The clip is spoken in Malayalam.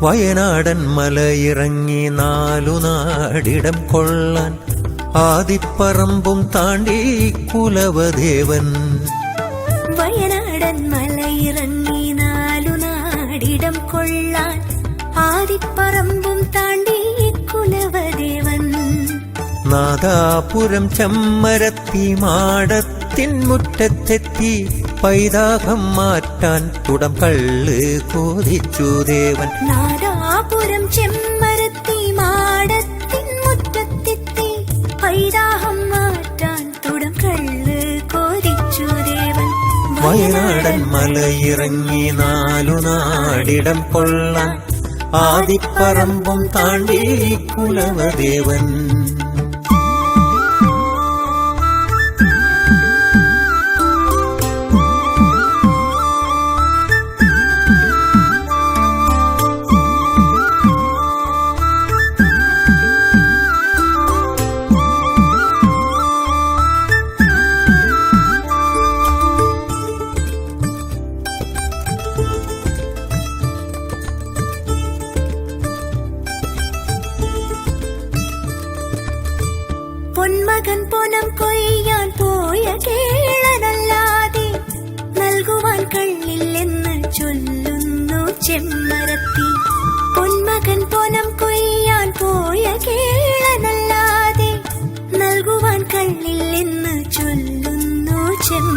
വയനാടൻ മലയിറങ്ങി നാലുനാടിടം കൊള്ളാൻ ആദിപ്പറമ്പും താണ്ടി കുലവദേവൻ. വയനാടൻ മലയിറങ്ങി നാലുനാടിടം കൊള്ളാൻ ആദിപ്പറമ്പും താണ്ടി കുലവദേവൻ. നാദാപുരം ചെമ്മരത്തി മാടത്തിൻ മുറ്റത്തെത്തി പൈതാഹം മാറ്റാൻ തുടം കള്ള് കോതിച്ചു ദേവൻ. നാദാപുരം ചെമ്മരത്തി മാടത്തിൻ മുറ്റത്തെത്തി പൈതാഹം മാറ്റാൻ തുടം കള്ള് കോതിച്ചു ദേവൻ. വയനാടൻ മലയിറങ്ങി നാലുനാടിടം കൊള്ളാൻ ആദിപ്പറമ്പും താണ്ടി കുലവദേവൻ. പൊന്മകൻ പൊനം കൊയ്യാൻ പോയ കേളനല്ലാതെ നൽകുവാൻ കള്ളില്ലെന്ന് ചൊല്ലുന്നു ചെമ്മരത്തി. പൊന്മകൻ പൊനം കൊയ്യാൻ പോയ കേളനല്ലാതെ നൽകുവാൻ കള്ളില്ലെന്ന് ചൊല്ലുന്നു ചെമ്മരത്തി.